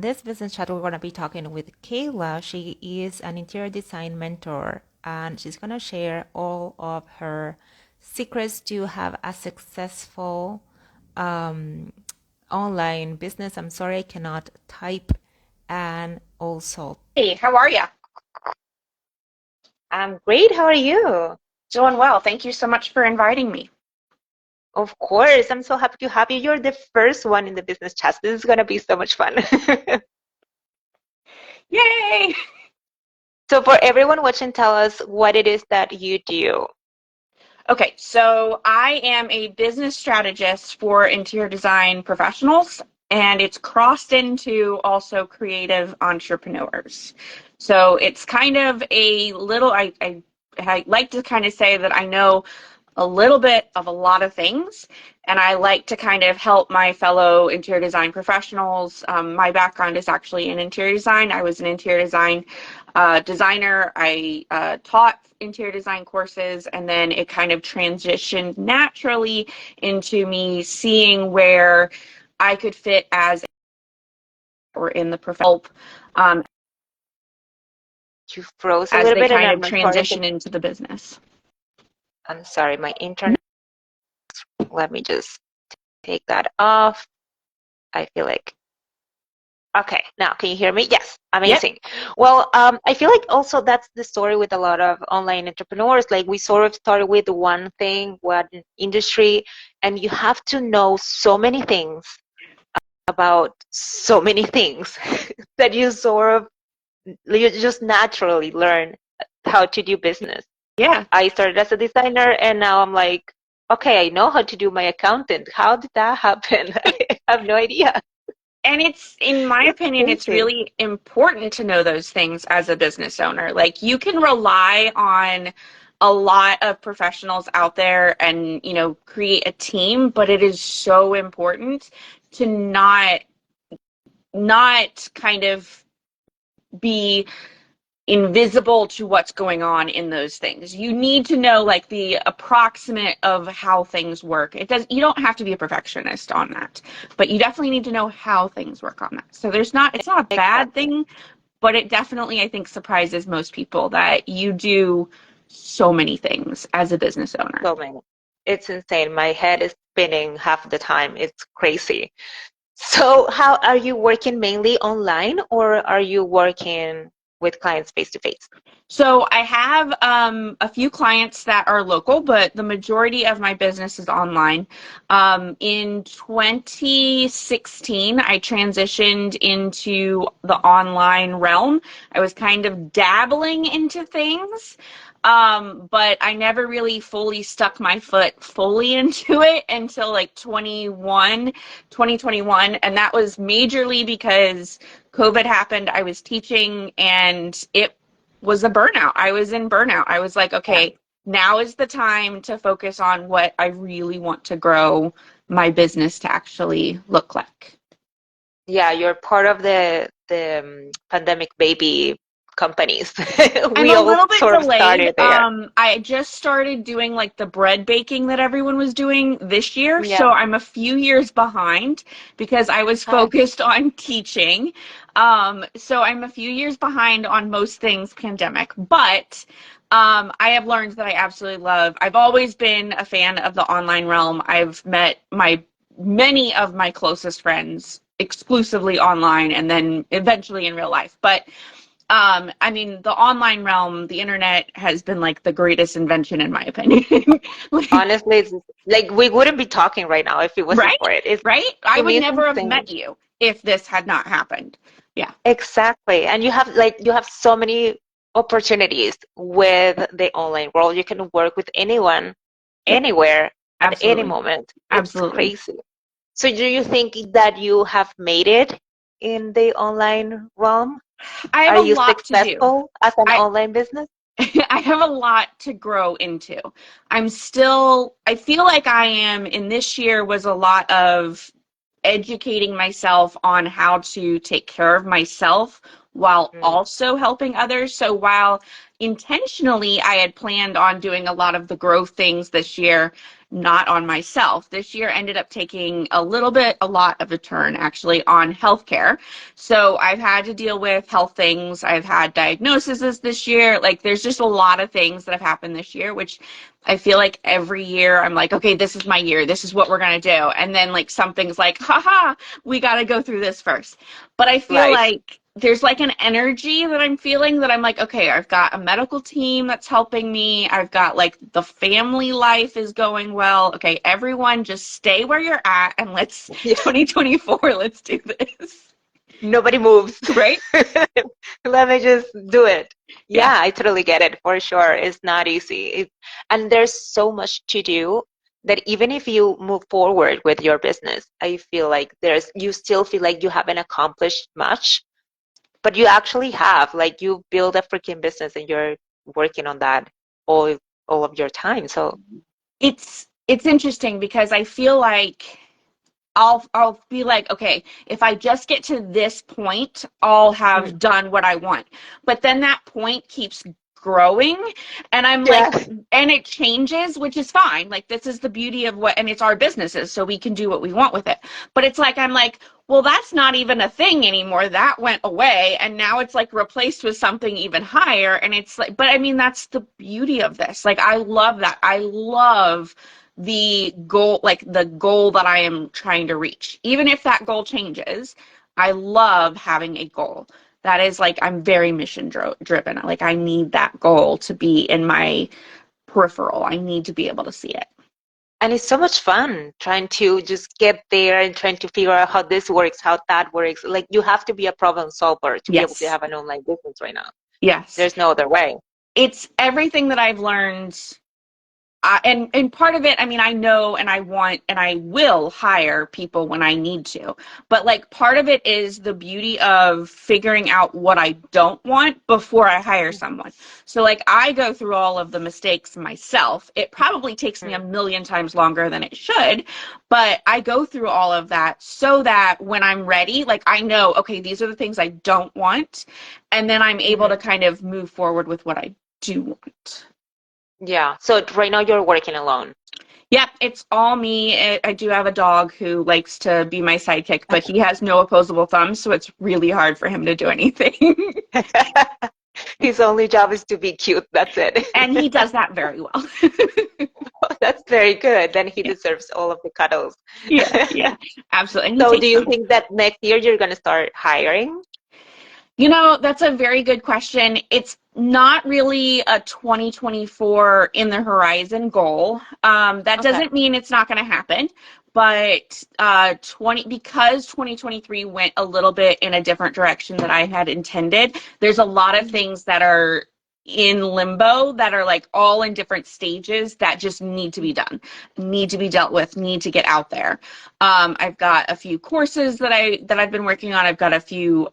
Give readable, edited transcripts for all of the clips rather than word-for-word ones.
this business chat, we're going to be talking with Kayla. She is an interior design mentor, and she's going to share all of her secrets to have a successful online business. I'm sorry, I cannot type. And also, Hey, how are you? I'm great. How are you? Doing well. Thank you so much for inviting me. Of course, I'm so happy to have you. You're the first one in the business chat. This is going to be so much fun. Yay! So, for everyone watching, tell us what it is that you do. Okay, so I am a business strategist for interior design professionals, and it's crossed into also creative entrepreneurs. So it's kind of a little, I like to kind of say that I know a little bit of a lot of things, and I like to kind of help my fellow interior design professionals. My background is actually in interior design. I was an interior design designer. I taught interior design courses, and then it kind of transitioned naturally into me seeing where I could fit as or in the professional You froze a as little they bit, and kind of I'm sorry. transition into the business. I'm sorry, my internet. Let me just take that off. I feel like, okay, now can you hear me? Yes, Yep. amazing. Well, I feel like also that's the story with a lot of online entrepreneurs. Like we sort of started with one thing, one industry, and you have to know so many things about so many things that you just naturally learn how to do business. Yeah. I started as a designer and now I'm like, okay, I know how to do my accountant. How did that happen? I have no idea. And it's, in my It's opinion, it's crazy. really important to know those things as a business owner. Like you can rely on a lot of professionals out there and, create a team, but it is so important to not kind of be invisible to what's going on in those things. You need to know like the approximate of how things work. You don't have to be a perfectionist on that, but you definitely need to know how things work on that. So it's not a bad Exactly. thing, but it definitely I think surprises most people that you do so many things as a business owner. So many. It's insane. My head is spinning half the time. It's crazy. So, how are you working mainly online or are you working with clients face to face? So I have a few clients that are local, but the majority of my business is online. In 2016, I transitioned into the online realm. I was kind of dabbling into things, but I never really fully stuck my foot fully into it until like 2021, and that was majorly because COVID happened. I was teaching and it was a burnout. I was in burnout. I was like, Yeah. okay, now is the time to focus on what I really want to grow my business to actually look like. Yeah, you're part of the pandemic baby companies. I'm We a all little bit sort of delayed. started there. I just started doing like the bread baking that everyone was doing this year. Yeah. So I'm a few years behind because I was Hi. focused on teaching. So I'm a few years behind on most things pandemic, but I have learned that I absolutely love. I've always been a fan of the online realm. I've met many of my closest friends exclusively online and then eventually in real life. But I mean, the online realm, the internet has been like the greatest invention in my opinion. Like, Honestly, it's like we wouldn't be talking right now if it wasn't right? for it. It's Right? I to would me it's never have insane. met you if this had not happened. Yeah, Exactly. And you have so many opportunities with the online world. You can work with anyone, yep, anywhere, at any absolutely. moment. It's Absolutely. crazy. So do you think that you have made it in the online realm? I have Are a you lot to do. successful as an I online business? I have a lot to grow into. I feel like I am, in this year was a lot of educating myself on how to take care of myself while Mm, also helping others. So while intentionally I had planned on doing a lot of the growth things this year, not on myself. This year ended up taking a lot of a turn actually on healthcare. So I've had to deal with health things. I've had diagnoses this year. Like there's just a lot of things that have happened this year, which I feel like every year I'm like, okay, this is my year. This is what we're going to do. And then like something's like, haha, we got to go through this first. But I feel Life. like there's like an energy that I'm feeling that I'm like, okay, I've got a medical team that's helping me. I've got like the family life is going well. Okay, everyone just stay where you're at and let's Yeah. 2024, let's do this. Nobody moves. Right? Let me just do it. Yeah. Yeah, I totally get it for sure. It's not easy. And there's so much to do that even if you move forward with your business, I feel like you still feel like you haven't accomplished much, but you actually have. Like you build a freaking business and you're working on that all all of your time. So, It's interesting because I feel like I'll be like, okay, if I just get to this point, I'll mm, have done what I want. But then that point keeps growing and I'm like, yeah. and it changes, which is fine. Like this is the beauty of what, and it's our businesses, so we can do what we want with it. But it's like I'm like, well, that's not even a thing anymore. That went away and now it's like replaced with something even higher. And it's like, but I mean, that's the beauty of this. Like I love that. I love the goal that I am trying to reach. Even if that goal changes, I love having a goal. That is like, I'm very mission driven. Like, I need that goal to be in my peripheral. I need to be able to see it. And it's so much fun trying to just get there and trying to figure out how this works, how that works. Like you have to be a problem solver to be able to Yes. have an online business right now. Yes. There's no other way. It's everything that I've learned. And part of it, I mean, I know and I want and I will hire people when I need to. But like part of it is the beauty of figuring out what I don't want before I hire someone. So like I go through all of the mistakes myself. It probably takes me a Mm-hmm. million times longer than it should, but I go through all of that so that when I'm ready, like I know, okay, these are the things I don't want, and then I'm able to kind of move forward with what I do want. Yeah. So right now you're working alone. Yep, it's all me. I do have a dog who likes to be my sidekick, but he has no opposable thumbs, so it's really hard for him to do anything. His only job is to be cute. That's it. And he does that very well. That's very good. Then he Yeah, deserves all of the cuddles. yeah, yeah, absolutely. And he So do takes you them. think that next year you're going to start hiring? You know, that's a very good question. It's not really a 2024 in the horizon goal. That Okay. doesn't mean it's not going to happen, but 20 because 2023 went a little bit in a different direction that I had intended. There's a lot of things that are in limbo that are like all in different stages that just need to be done, need to be dealt with, need to get out there. I've got a few courses that I've been working on. I've got a few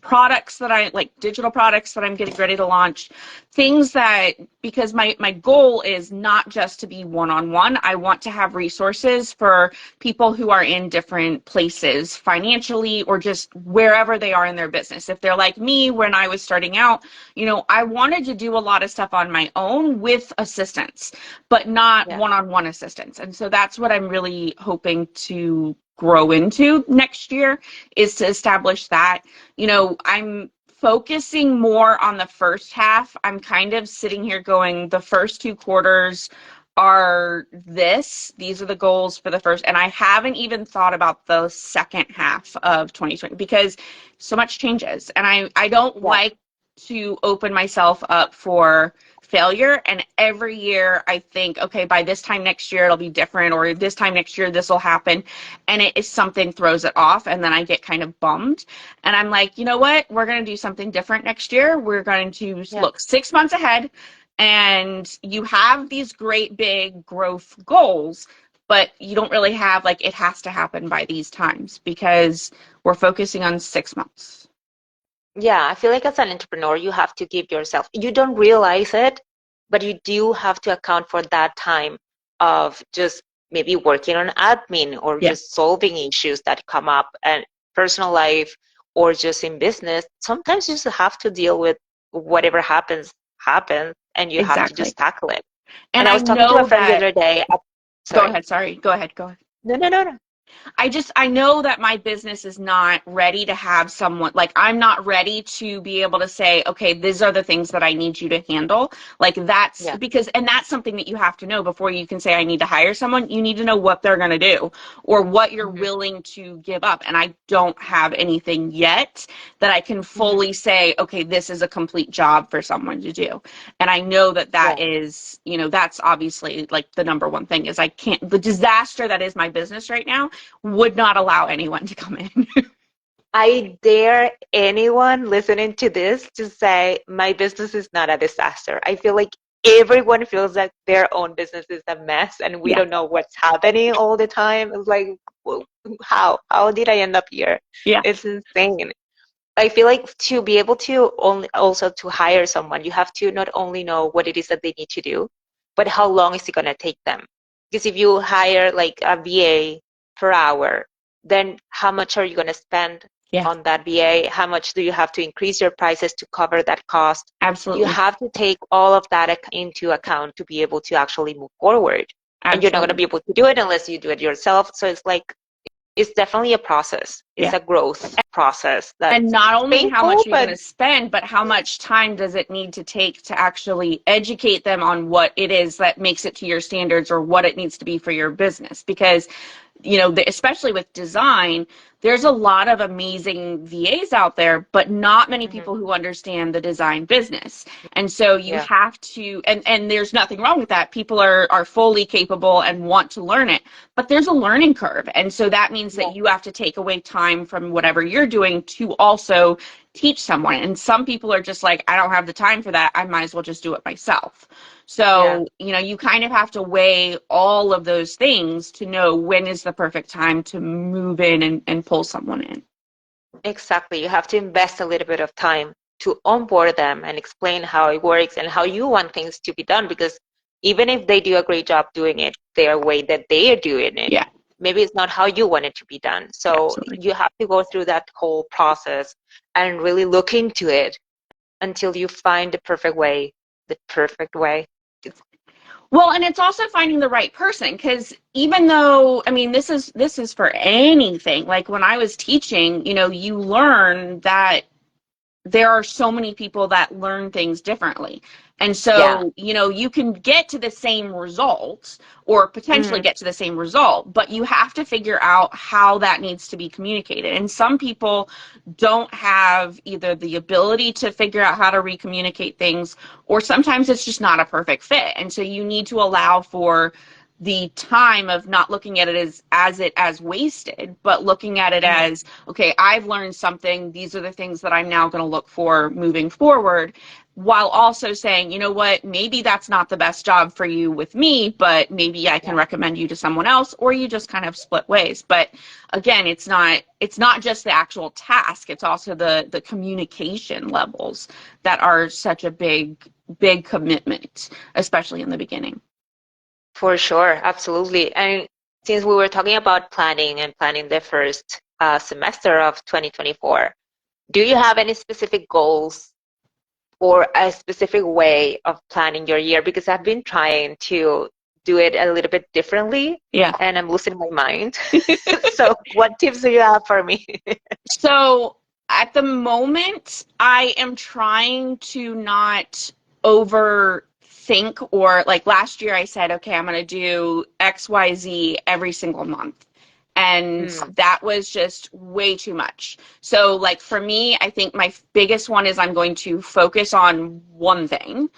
products that I like, digital products that I'm getting ready to launch, things that, because my goal is not just to be one-on-one. I want to have resources for people who are in different places financially or just wherever they are in their business. If they're like me when I was starting out, you know, I wanted to do a lot of stuff on my own with assistance, but not Yeah. one-on-one assistance. And so that's what I'm really hoping to grow into next year, is to establish that. You know, I'm focusing more on the first half. I'm kind of sitting here going, the first 2 quarters are these are the goals for the first, and I haven't even thought about the second half of 2020 because so much changes, and I don't Yeah. like to open myself up for failure. And every year I think, okay, by this time next year it'll be different, or this time next year this will happen, and it is something throws it off, and then I get kind of bummed. And I'm like, you know what? We're going to do something different next year. We're going to Yeah. look 6 months ahead, and you have these great big growth goals, but you don't really have like, it has to happen by these times because we're focusing on 6 months. Yeah, I feel like as an entrepreneur, you have to give yourself, you don't realize it, but you do have to account for that time of just maybe working on admin or Yeah, just solving issues that come up and personal life or just in business. Sometimes you just have to deal with whatever happens, and you have to exactly. just tackle it. And And I I was talking to a know friend the that, other day. Go Sorry. ahead. Sorry. Go ahead. Go ahead. No, no, no, no. I know that my business is not ready to have someone, like, I'm not ready to be able to say, okay, these are the things that I need you to handle. Like, that's Yeah. because, and that's something that you have to know before you can say, I need to hire someone. You need to know what they're going to do or what you're Hmm. willing to give up. And I don't have anything yet that I can Hmm. fully say, okay, this is a complete job for someone to do. And I know that Yeah. that is, that's obviously like the number one thing is I can't, the disaster that is my business right now would not allow anyone to come in. I dare anyone listening to this to say my business is not a disaster. I feel like everyone feels like their own business is a mess and we Yeah. don't know what's happening all the time. It's like, how? How did I end up here? Yeah. It's insane. I feel like to be able to only also to hire someone, you have to not only know what it is that they need to do, but how long is it going to take them? Because if you hire like a VA per hour, then how much are you going to spend Yeah. on that VA? How much do you have to increase your prices to cover that cost? You Absolutely. have to take all of that into account to be able to actually move forward. And you're not going to be Absolutely. able to do it unless you do it yourself. So it's like it's definitely a process. It's Yeah. a growth process And that's not it's only how much painful, are you going but to spend, but how much time does it need to take to actually educate them on what it is that makes it to your standards or what it needs to be for your business? Because especially with design, there's a lot of amazing VAs out there, but not many mhm, people who understand the design business. And so you yeah, have to, and there's nothing wrong with that. People are fully capable and want to learn it, but there's a learning curve. And so that means that yeah, you have to take away time from whatever you're doing to also teach someone. And some people are just like, I don't have the time for that. I might as well just do it myself. yeah. So, you kind of have to weigh all of those things to know when is the perfect time to move in and pull someone in. Exactly. You have to invest a little bit of time to onboard them and explain how it works and how you want things to be done. Because even if they do a great job doing it their way that they are doing it, Yeah, maybe it's not how you want it to be done. So absolutely. you have to go through that whole process and really look into it until you find the perfect way, the perfect way. It's, Well, and it's also finding the right person because even though, I mean, this is for anything. Like when I was teaching, you learn that there are so many people that learn things differently. And yeah. so, you can get to the same result or potentially Mm, get to the same result, but you have to figure out how that needs to be communicated. And some people don't have either the ability to figure out how to recommunicate things, or sometimes it's just not a perfect fit. And so you need to allow for the time of not looking at it as wasted, but looking at it mm, as, okay, I've learned something. These are the things that I'm now going to look for moving forward, while also saying, you know what, maybe that's not the best job for you with me, but maybe I can yeah. recommend you to someone else, or you just kind of split ways. But again, it's not just the actual task, it's also the communication levels that are such a big commitment, especially in the beginning. For sure, absolutely. And since we were talking about planning and planning the first semester of 2024, do you have any specific goals or a specific way of planning your year? Because I've been trying to do it a little bit differently Yeah. and I'm losing my mind. So, what tips do you have for me? So at the moment, I am trying to not overthink, or like last year I said, okay, I'm going to do XYZ every single month. And Mm, that was just way too much. So, like for me, I think my biggest one is I'm going to focus on one thing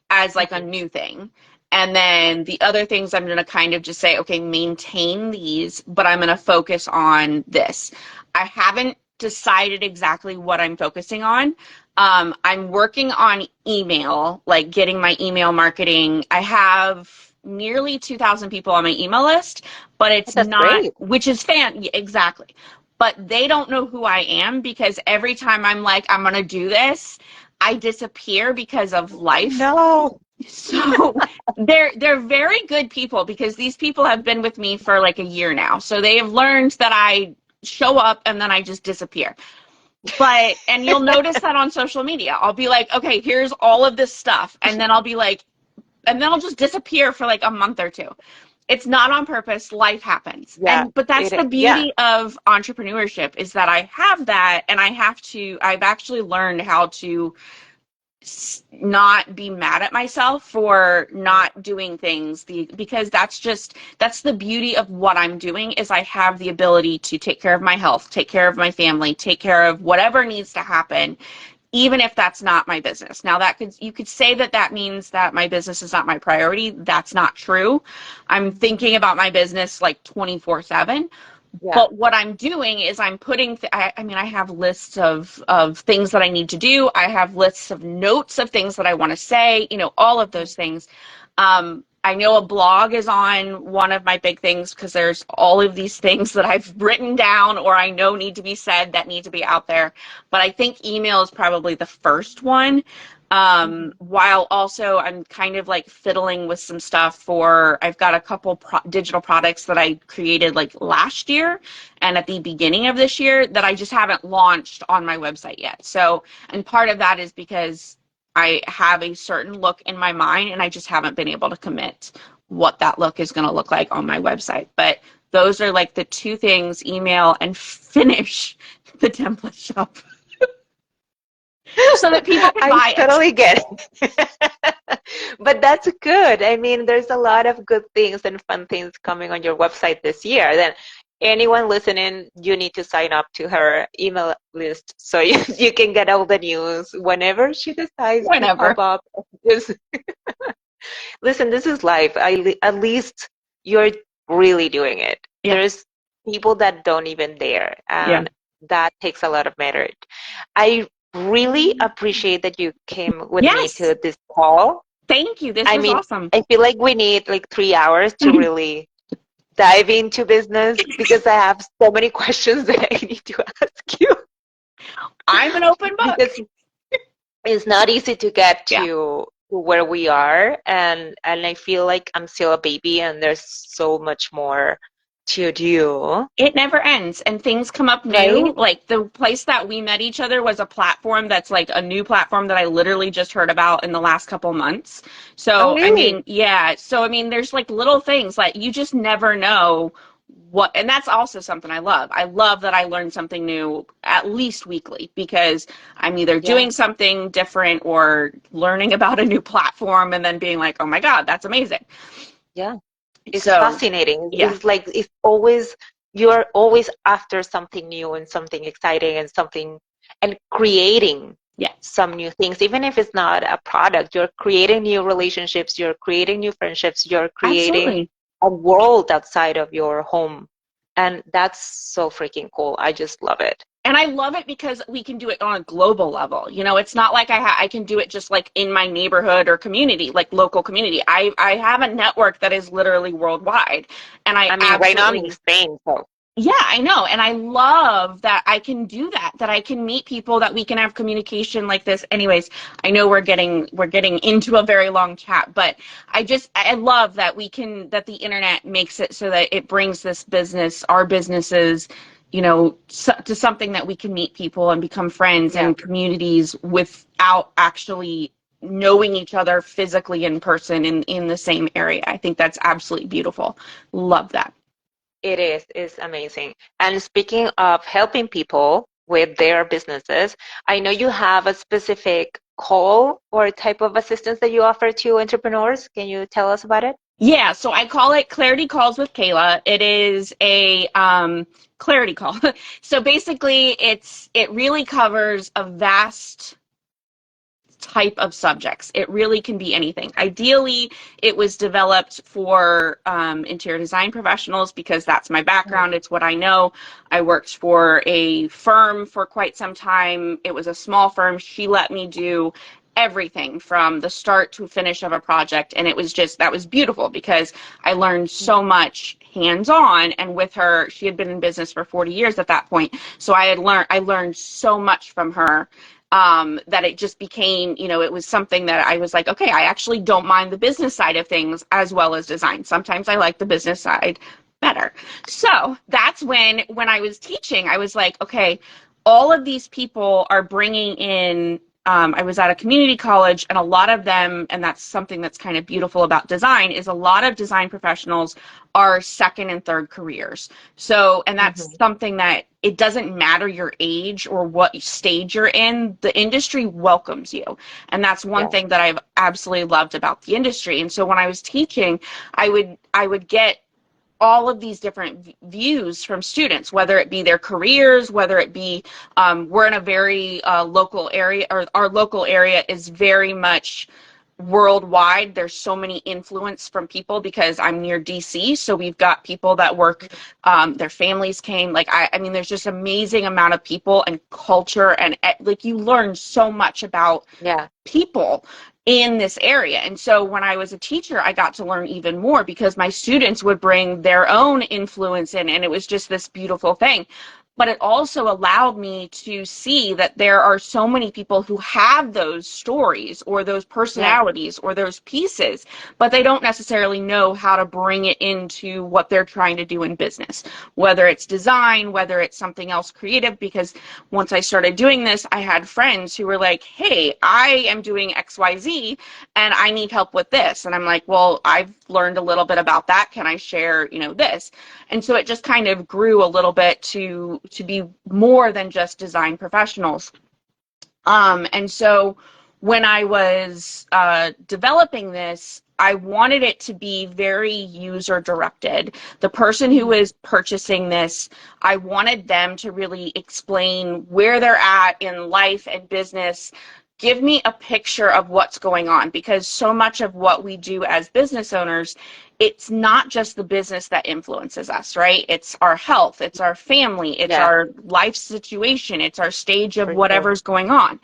as like a mhm, new thing. And then the other things I'm going to kind of just say, okay, maintain these, but I'm going to focus on this. I haven't decided exactly what I'm focusing on. I'm working on email, like getting my email marketing. I have nearly 2,000 people on my email list, but it's that's not, great. which is exactly. But they don't know who I am because every time I'm like, I'm going to do this, I disappear because of life. No. So they're very good people because these people have been with me for like a year now. So they have learned that I show up and then I just disappear. And you'll notice that on social media. I'll be like, okay, here's all of this stuff. And then I'll be like, and then I'll just disappear for like a month or two. It's not on purpose. Life happens. Yeah, But that's the yeah, beauty of entrepreneurship, is that I have that, and I've actually learned how to not be mad at myself for not doing things, because that's the beauty of what I'm doing, is I have the ability to take care of my health, take care of my family, take care of whatever needs to happen, even if that's not my business. Now, you could say that means that my business is not my priority. That's not true. I'm thinking about my business like 24/7. yeah, But what I'm doing is I'm putting, I mean, I have lists of things that I need to do. I have lists of notes of things that I want to say, all of those things. I know a blog is on one of my big things, because there's all of these things that I've written down or I know need to be said, that need to be out there. But I think email is probably the first one. While also I'm kind of like fiddling with some stuff I've got a couple digital products that I created like last year and at the beginning of this year that I just haven't launched on my website yet. So, and part of that is because I have a certain look in my mind and I just haven't been able to commit what that look is going to look like on my website. But those are like the two things: email and finish the template shop so that people can I buy it. totally get it. But that's good. I mean, there's a lot of good things and fun things coming on your website this year. Then anyone listening, you need to sign up to her email list so you can get all the news whenever she decides to pop Whenever. up. Just listen, this is life. At least you're really doing it. Yeah. There's people that don't even dare, Yeah. and that takes a lot of merit. I really appreciate that you came with me Yes. to this call. Thank you. This I was mean, awesome. I feel like we need like 3 hours to really dive into business because I have so many questions that I need to ask you I'm an open book. because it's not easy to get Yeah. to where we are, and I feel like I'm still a baby and there's so much more to do, It never ends, and things come up new. right? Like the place that we met each other was a platform that's like a new platform that I literally just heard about in the last couple months. Oh, So, I really? mean, yeah. So, I mean, there's like little things like you just never know what, and that's also something I love. I love that I learn something new at least weekly, because I'm either Yeah, doing something different or learning about a new platform and then being like, oh my God, that's amazing. yeah. It's So, fascinating. yeah, It's like it's always you're always after something new and something exciting and something and creating yeah, some new things. Even if it's not a product, you're creating new relationships, you're creating new friendships, you're creating absolutely. a world outside of your home. And that's so freaking cool. I just love it. And I love it because we can do it on a global level. It's not like I can do it just like in my neighborhood or community, like local community. I have a network that is literally worldwide, and I I mean, right now I'm in absolutely, Spain, so yeah, I know. And I love that I can do that I can meet people, that we can have communication like this. Anyways, I know we're getting into a very long chat, but I love that that the internet makes it so that it brings this business, our businesses, to something that we can meet people and become friends yeah. and communities without actually knowing each other physically in person in the same area. I think that's absolutely beautiful. Love that. It is. It's amazing. And speaking of helping people with their businesses, I know you have a specific call or type of assistance that you offer to entrepreneurs. Can you tell us about it? Yeah, so I call it Clarity Calls with Kayla. It is a clarity call. So basically, it really covers a vast type of subjects. It really can be anything. Ideally, it was developed for interior design professionals, because that's my background. It's what I know. I worked for a firm for quite some time. It was a small firm. She let me do everything from the start to finish of a project, and that was beautiful, because I learned so much hands-on. And with her, she had been in business for 40 years at that point, so I learned so much from her, that it just became, it was something that I was like, okay, I actually don't mind the business side of things as well as design. Sometimes I like the business side better. So that's when I was teaching, I was like, okay, all of these people are bringing in I was at a community college, and a lot of them, and that's something that's kind of beautiful about design, is a lot of design professionals are second and third careers. So, and that's Hmm. something that it doesn't matter your age or what stage you're in, the industry welcomes you. And that's one Yeah. thing that I've absolutely loved about the industry. And so when I was teaching, I would get all of these different views from students, whether it be their careers, whether it be we're in a very local area, or our local area is very much worldwide. There's so many influence from people because I'm near DC, so we've got people that work. Their families came. Like I mean, there's just amazing amount of people and culture, and like you learn so much about Yeah. people in this area. And so when I was a teacher, I got to learn even more because my students would bring their own influence in, and it was just this beautiful thing. But it also allowed me to see that there are so many people who have those stories or those Yeah. personalities or those pieces, but they don't necessarily know how to bring it into what they're trying to do in business, whether it's design, whether it's something else creative. Because once I started doing this, I had friends who were like, hey, I am doing XYZ and I need help with this. And I'm like, well, I've learned a little bit about that. Can I share, this? And so it just kind of grew a little bit to be more than just design professionals. And so when I was developing this, I wanted it to be very user directed. The person who Hmm. is purchasing this, I wanted them to really explain where they're at in life and business. Give me a picture of what's going on, because so much of what we do as business owners, it's not just the business that influences us, right? It's our health, it's our family, it's Yeah, our life situation, it's our stage of for sure. whatever's going on.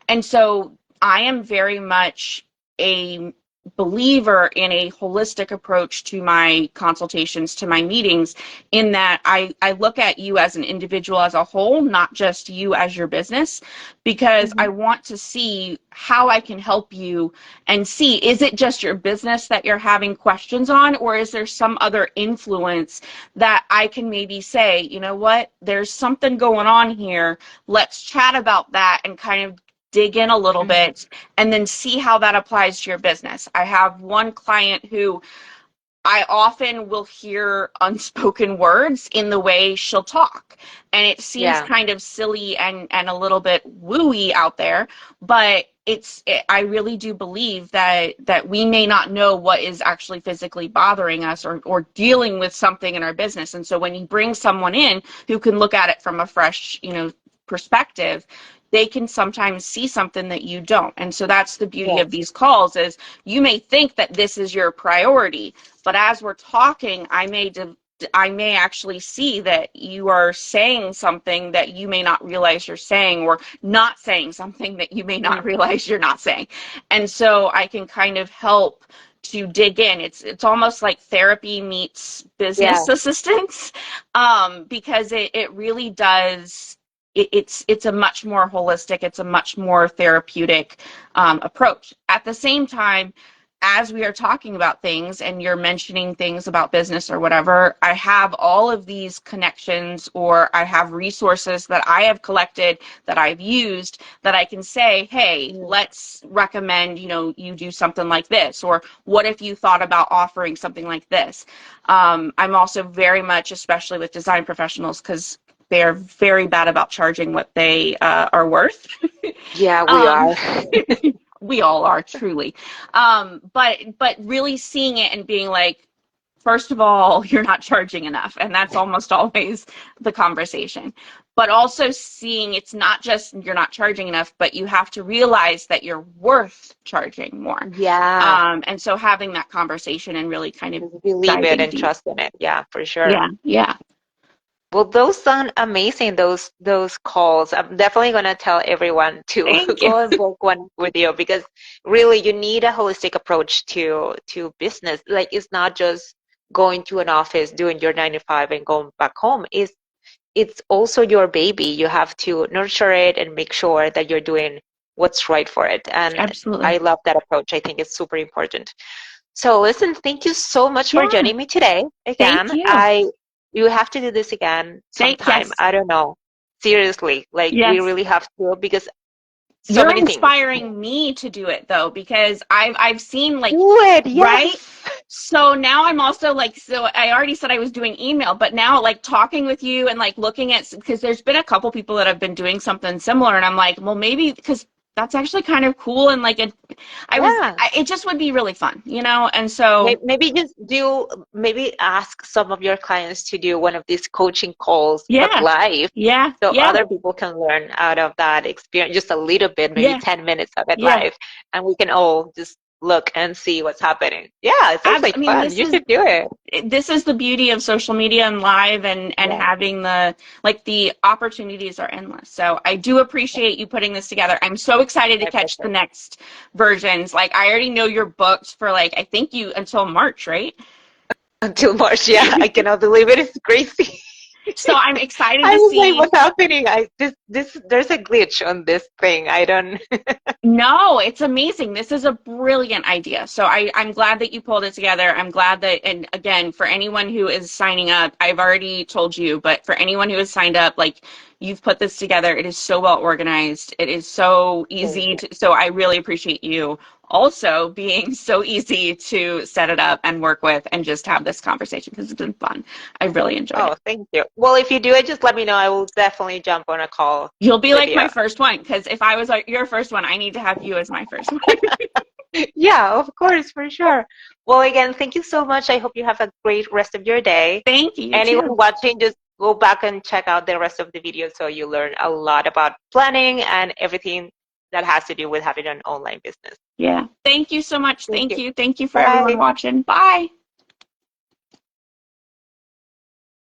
And so I am very much a believer in a holistic approach to my consultations, to my meetings, in that I look at you as an individual as a whole, not just you as your business, because I Hmm. want to see how I can help you and see, is it just your business that you're having questions on, or is there some other influence that I can maybe say, you know what, there's something going on here. Let's chat about that and kind of dig in a little Hmm. bit and then see how that applies to your business. I have one client who I often will hear unspoken words in the way she'll talk. And it seems Yeah. kind of silly and a little bit wooey out there, but I really do believe that we may not know what is actually physically bothering us, or dealing with something in our business. And so when you bring someone in who can look at it from a fresh, perspective, they can sometimes see something that you don't. And so that's the beauty of Yes. these calls, is you may think that this is your priority, but as we're talking, I may actually see that you are saying something that you may not realize you're saying, or not saying something that you may not Mm. realize you're not saying. And so I can kind of help to dig in. It's almost like therapy meets Yeah. business assistance, because it really does. It's a much more holistic, it's a much more therapeutic approach. At the same time, as we are talking about things and you're mentioning things about business or whatever, I have all of these connections, or I have resources that I have collected, that I've used, that I can say, hey, Mm. let's recommend, you do something like this, or what if you thought about offering something like this? I'm also very much, especially with design professionals, because they're very bad about charging what they are worth. Yeah, we um, are. we all are, truly. But really seeing it and being like, first of all, you're not charging enough, and that's almost always the conversation. But also seeing it's not just you're not charging enough, but you have to realize that you're worth charging more. Yeah. And so having that conversation and really kind of Just believe it diving and deep. trust in it. Yeah, for sure. Yeah, yeah. Well, those sound amazing, those calls. I'm definitely gonna tell everyone to Thank you. go and book one with you, because really you need a holistic approach to business. Like, it's not just going to an office, doing your 9 to 5 and going back home. It's also your baby. You have to nurture it and make sure that you're doing what's right for it. And Absolutely. I love that approach. I think it's super important. So listen, thank you so much for Yeah. joining me today. Thank Again, you. I you have to do this again sometime. Yes. I don't know. Seriously, like we Yes. really have to, because so You're many things. inspiring me to do it though, because I've seen like, Do it, right? yes. So now I'm also like, so I already said I was doing email, but now like talking with you and like looking at, because there's been a couple people that have been doing something similar, and I'm like, well, maybe because that's actually kind of cool, and like Yeah. it just would be really fun, you know? And so, Maybe just do, maybe ask some of your clients to do one of these coaching calls, but yeah, live, yeah, so yeah, other people can learn out of that experience, just a little bit, maybe yeah, 10 minutes of it yeah. live, and we can all just look and see what's happening. Yeah, it sounds Abs like I mean, fun. You should do it. this is the beauty of social media and live, and Yeah, having the, like, the opportunities are endless. So I do appreciate you putting this together. I'm so excited to my catch the pleasure. next versions. Like, I already know you're booked for, like, I think you until March, right? Until March, yeah, I cannot believe it. It's crazy. So I'm excited I to was like, see. what's happening? There's a glitch on this thing. I don't. No, it's amazing. This is a brilliant idea. So I'm glad that you pulled it together. I'm glad that, and again, for anyone who is signing up, I've already told you, but for anyone who has signed up, like, you've put this together. It is so well organized. It is so Thank easy you. to, so I really appreciate you also being so easy to set it up and work with and just have this conversation, because it's been fun. I really enjoyed it. Oh, thank you. Well, if you do it, just let me know. I will definitely jump on a call You'll be with like you. my first one, because if I was like your first one, I need to have you as my first one. Yeah, of course, for sure. Well, again, thank you so much. I hope you have a great rest of your day. Thank you. You Anyone too. watching, just go back and check out the rest of the video so you learn a lot about planning and everything that has to do with having an online business. Yeah. Thank you so much. Thank Thank you. you. Thank you for everyone Bye. watching. Bye.